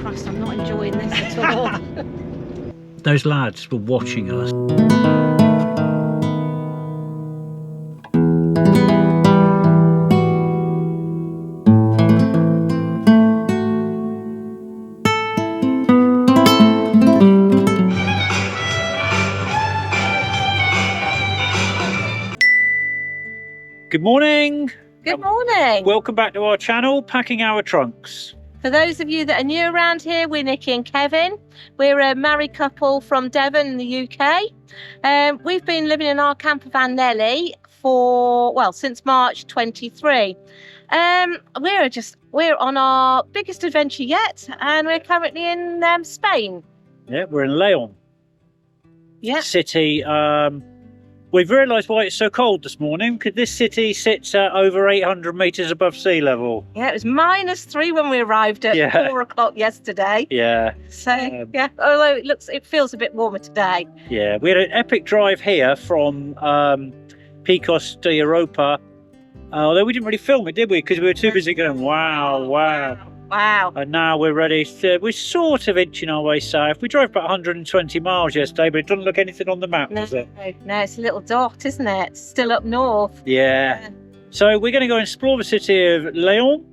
Christ, I'm not enjoying this at all. Those lads were watching us. Good morning. Good morning. Welcome back to our channel, Packing Our Trunks. For those of you that are new around here, we're Nicky and Kevin. We're a married couple from Devon in the UK. We've been living in our campervan Nellie since March 23. We're on our biggest adventure yet, and we're currently in Spain. Yeah, we're in Leon. Yeah. City. We've realised why it's so cold this morning, because this city sits at over 800 metres above sea level. Yeah, it was -3 when we arrived at 4 o'clock yesterday. Yeah. So, although it feels a bit warmer today. Yeah, we had an epic drive here from Picos de Europa. Although we didn't really film it, did we? Because we were too busy going, wow. Wow. And now we're ready. We're sort of inching our way south. We drove about 120 miles yesterday, but it doesn't look anything on the map, does it? No, it's a little dot, isn't it? It's still up north. Yeah. So we're going to go and explore the city of Leon.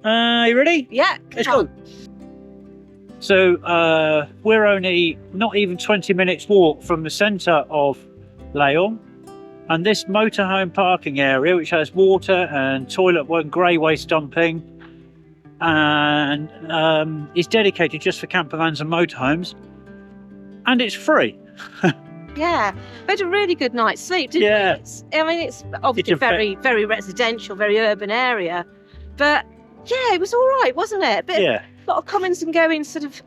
You ready? Yeah. Let's go. So we're only not even 20 minutes walk from the centre of Leon. And this motorhome parking area, which has water and toilet and grey waste dumping, and is dedicated just for campervans and motorhomes, and it's free. Yeah, we had a really good night's sleep, didn't we? It's obviously very residential, very urban area, but yeah, it was all right, wasn't it? A lot of comings and goings, sort of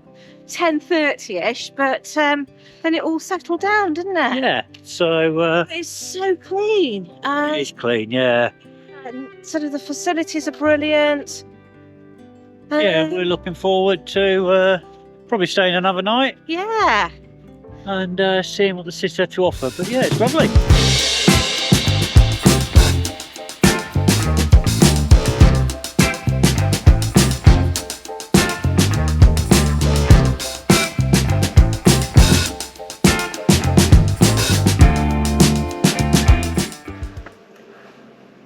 10:30ish, but then it all settled down, didn't it? Yeah. So it's so clean. it is clean, yeah. And sort of the facilities are brilliant. Yeah, we're looking forward to probably staying another night. Yeah. And seeing what the city had to offer. But yeah, it's lovely.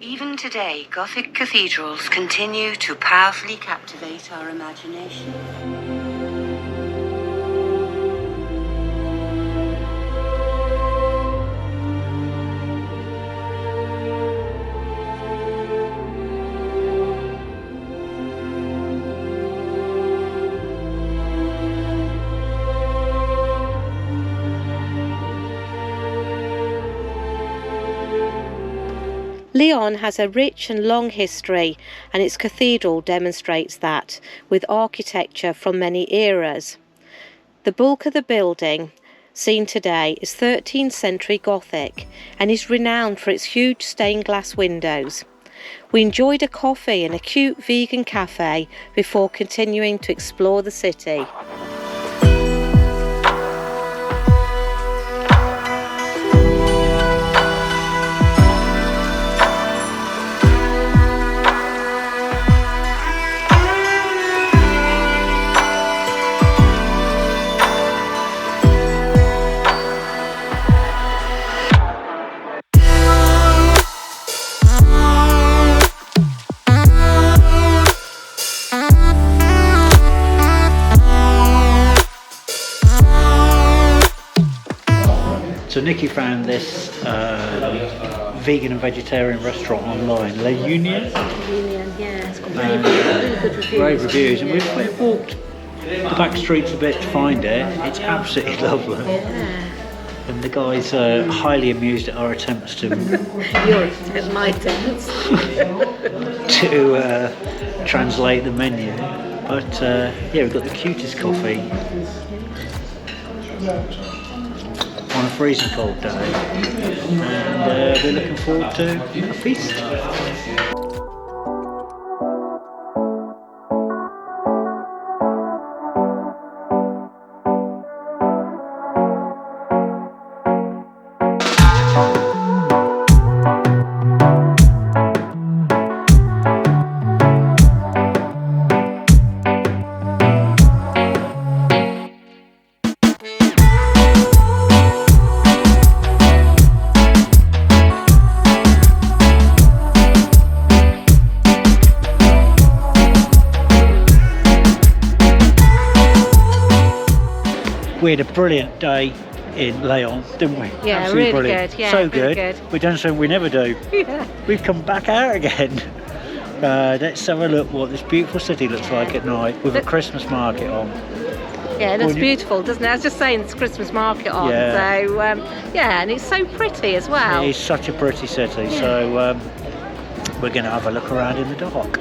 Even today, Gothic cathedrals continue to powerfully captivate our imagination. Leon has a rich and long history, and its cathedral demonstrates that, with architecture from many eras. The bulk of the building, seen today, is 13th century Gothic and is renowned for its huge stained glass windows. We enjoyed a coffee in a cute vegan cafe before continuing to explore the city. So Nicky found this vegan and vegetarian restaurant online, La Union. Yeah, it's got really good reviews. Great reviews, and we've walked the back streets a bit to find it. It's absolutely lovely. Yeah. And the guys are highly amused at our attempts to My attempts. to translate the menu. But yeah, we've got the cutest coffee on a freezing cold day, and we're looking forward to a feast. We had a brilliant day in Leon, didn't we? Yeah, Absolutely really brilliant. good. Yeah, so really good. good. We've done something we never do. Yeah. We've come back out again. Let's have a look what this beautiful city looks like at night with a Christmas market on. Yeah, it looks beautiful, doesn't it? I was just saying it's Christmas market on. Yeah. So, yeah, and it's so pretty as well. It is such a pretty city. Yeah. So we're going to have a look around in the dark.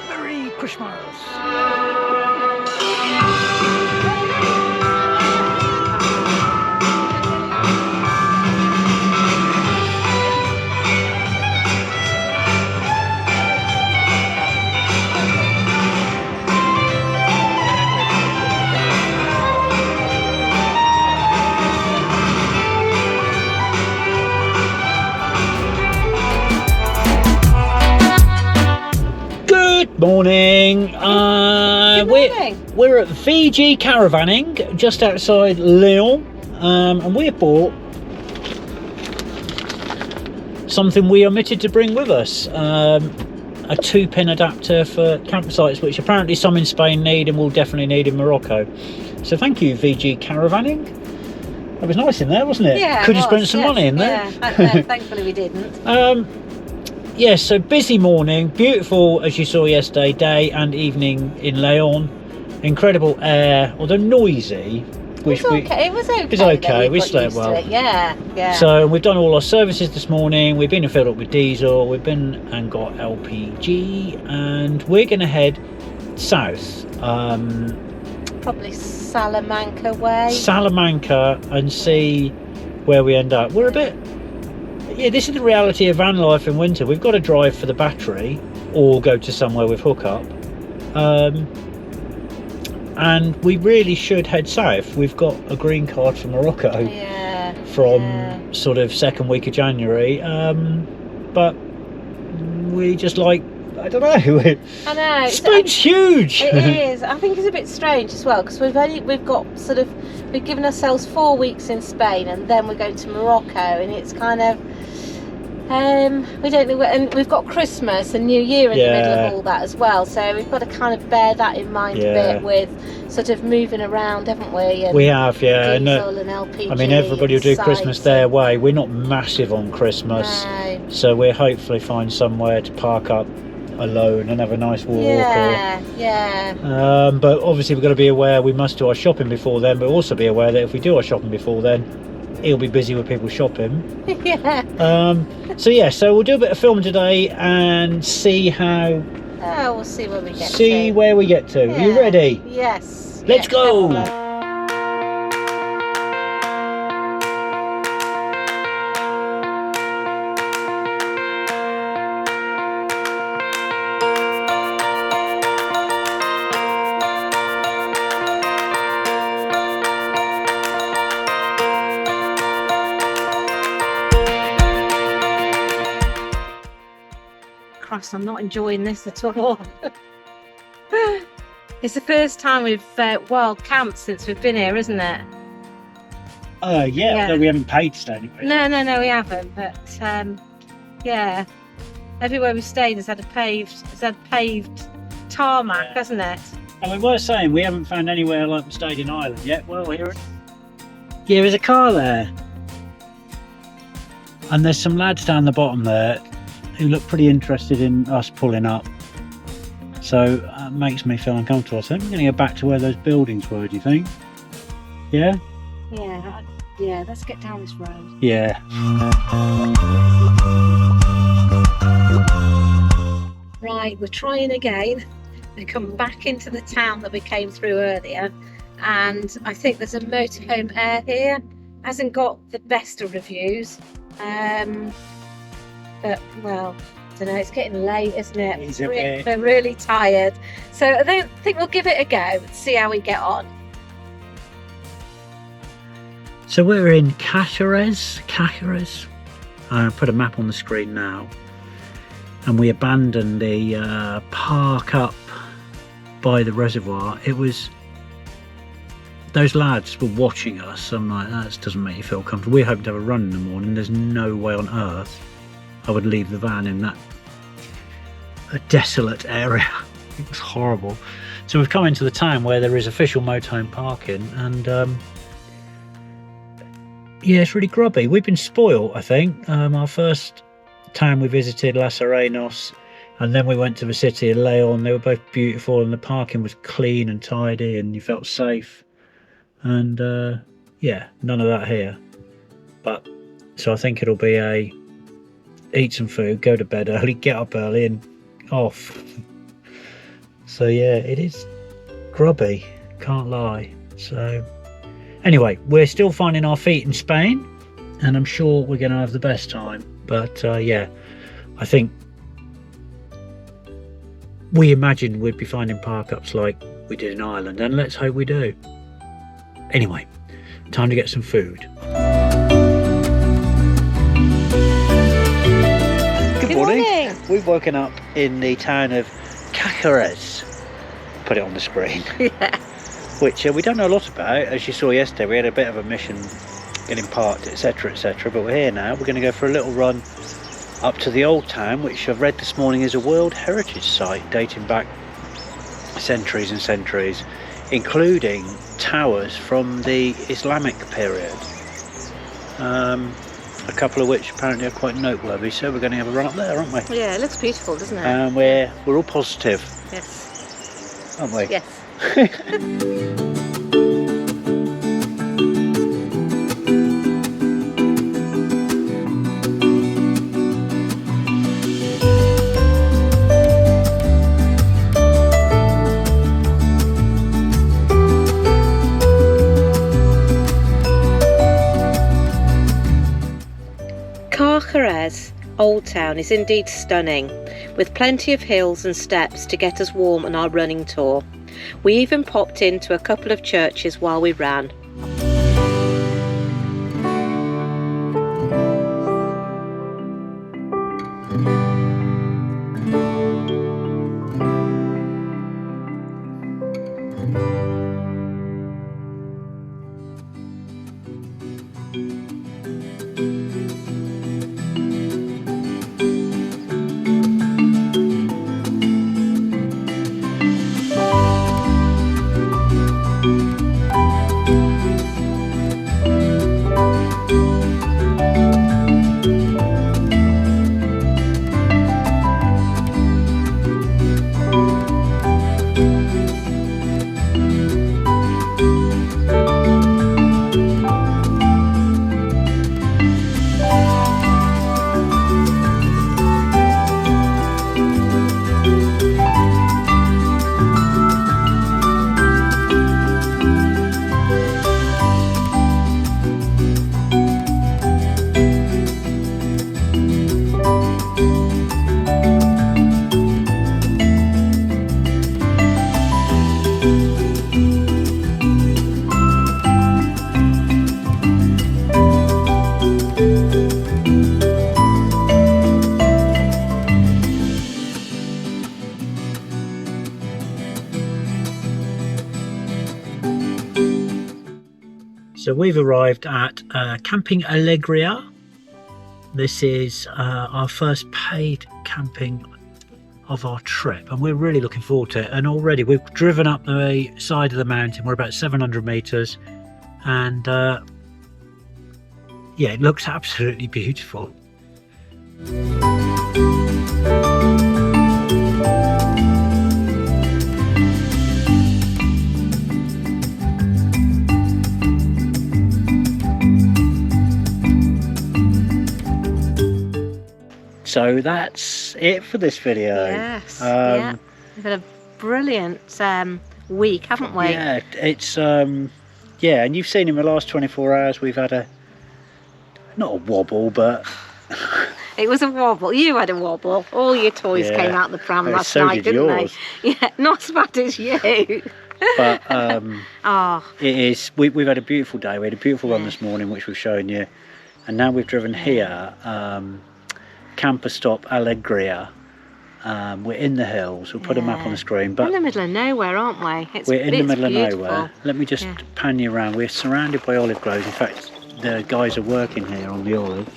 Merry Christmas! Good morning. Good morning. We're at VG Caravanning just outside Lyon, and we bought something we omitted to bring with us. A 2-pin adapter for campsites, which apparently some in Spain need and will definitely need in Morocco. So thank you, VG Caravanning. That was nice in there, wasn't it? Yeah, could have spent some money in there. Yeah, thankfully we didn't. Yes, so busy morning, beautiful as you saw yesterday, day and evening in Leon. Incredible air, although noisy. Which It was okay. It was okay. We slept well. Yeah, yeah. So we've done all our services this morning. We've been and filled up with diesel. We've been and got LPG, and we're going to head south. Probably Salamanca way. Salamanca, and see where we end up. We're a bit. Yeah, this is the reality of van life in winter. We've got to drive for the battery or go to somewhere with hookup. And we really should head south. We've got a green card for Morocco from sort of second week of January. But we just like, I don't know. I know. Spain's huge. It is. I think it's a bit strange as well because we've given ourselves 4 weeks in Spain and then we're going to Morocco, and it's kind of we don't know, and we've got Christmas and New Year in the middle of all that as well, so we've got to kind of bear that in mind a bit with sort of moving around, haven't we? And we have, diesel and LPG. I mean, everybody will do Christmas their way. We're not massive on Christmas, so we'll hopefully find somewhere to park up alone and have a nice walk. But obviously we've got to be aware we must do our shopping before then, but also be aware that if we do our shopping before then, he'll be busy with people shopping. So we'll do a bit of filming today and see how we'll see where we get where we get to. Are you ready? Yes. Let's go. I'm not enjoying this at all. It's the first time we've camped since we've been here, isn't it? Although we haven't paid to stay anyway. No, we haven't. But everywhere we stayed has had paved tarmac, hasn't it? And we were saying we haven't found anywhere like we stayed in Ireland yet. Well, here is a car there, and there's some lads down the bottom there who look pretty interested in us pulling up, so that makes me feel uncomfortable. So I think we're going to go back to where those buildings were. Do you think? Yeah, let's get down this road. Right, we're trying again and come back into the town that we came through earlier, and I think there's a Motorhome Aires here. Hasn't got the best of reviews, but well, I don't know, it's getting late, isn't it? We're really tired, so I think we'll give it a go and see how we get on. So we're in Carcares. I'll put a map on the screen now. And we abandoned the park up by the reservoir. It was, those lads were watching us. I'm like, that doesn't make you feel comfortable. We're hoping to have a run in the morning. There's no way on earth I would leave the van in that desolate area. It was horrible. So we've come into the town where there is official motorhome parking, and yeah, it's really grubby. We've been spoilt, I think. Our first town we visited, Las Arenas, and then we went to the city of Leon. They were both beautiful, and the parking was clean and tidy, and you felt safe. And yeah, none of that here. But so I think it'll be a eat some food, go to bed early, get up early, and off. So yeah, it is grubby, can't lie. So anyway, we're still finding our feet in Spain, and I'm sure we're going to have the best time. But yeah, I think we imagined we'd be finding park-ups like we did in Ireland, and let's hope we do. Anyway, time to get some food. Good morning. We've woken up in the town of Carcares. Put it on the screen. Yeah. Which we don't know a lot about. As you saw yesterday, we had a bit of a mission getting parked, etc, etc, but we're here now. We're going to go for a little run up to the old town, which I've read this morning is a World Heritage Site dating back centuries and centuries, including towers from the Islamic period, a couple of which apparently are quite noteworthy. So we're going to have a run up there, aren't we? Yeah, it looks beautiful, doesn't it? And we're all positive. Yes. Aren't we? Yes. Carcares Old Town is indeed stunning, with plenty of hills and steps to get us warm on our running tour. We even popped into a couple of churches while we ran. So we've arrived at Camping Alegria. This is our first paid camping of our trip, and we're really looking forward to it. And already we've driven up the side of the mountain. We're about 700 meters, and yeah, it looks absolutely beautiful. So that's it for this video. Yes. Yeah. We've had a brilliant week, haven't we? Yeah, it's yeah, and you've seen in the last 24 hours we've had not a wobble, but it was a wobble. You had a wobble. All your toys came out the pram last so night, did didn't yours. they? Yeah, not as bad as you. But Oh, it is. We've had a beautiful day. We had a beautiful run this morning, which we've shown you, and now we've driven here. Camper stop Alegria. We're in the hills. We'll put a map on the screen. But in the middle of nowhere, aren't we? we're in the middle of beautiful. nowhere. Let me just pan you around. We're surrounded by olive groves. In fact, the guys are working here on the olives.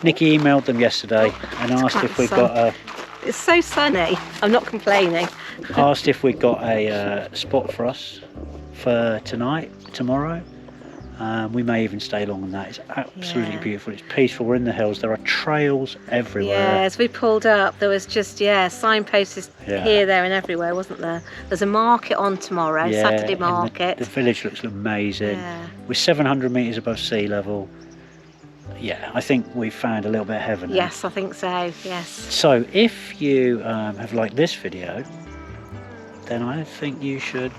Nicky emailed them yesterday and asked if we got a. It's so sunny. I'm not complaining. Asked if we got a spot for us for tomorrow. We may even stay long on that. It's absolutely beautiful. It's peaceful. We're in the hills. There are trails everywhere. Yeah, as we pulled up, there was just signposts here, there, and everywhere, wasn't there? There's a market on tomorrow, Saturday market. The village looks amazing. Yeah. We're 700 metres above sea level. Yeah, I think we've found a little bit of heaven. Yes, I think so. Yes. So if you have liked this video, then I think you should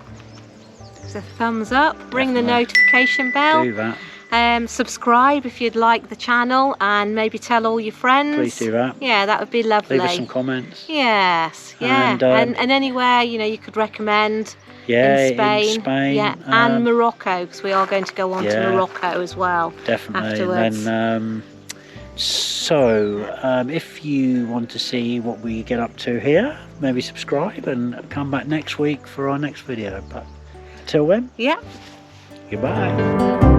So thumbs up, ring the notification bell. do that. Subscribe if you'd like the channel, and maybe tell all your friends. Please do that. Yeah, that would be lovely. Leave us some comments. Yes, yeah. And anywhere, you could recommend. Yeah, in Spain. Yeah, and Morocco, because we are going to go on to Morocco as well. Definitely. Afterwards. And then, if you want to see what we get up to here, maybe subscribe and come back next week for our next video. But until then, Yeah. goodbye.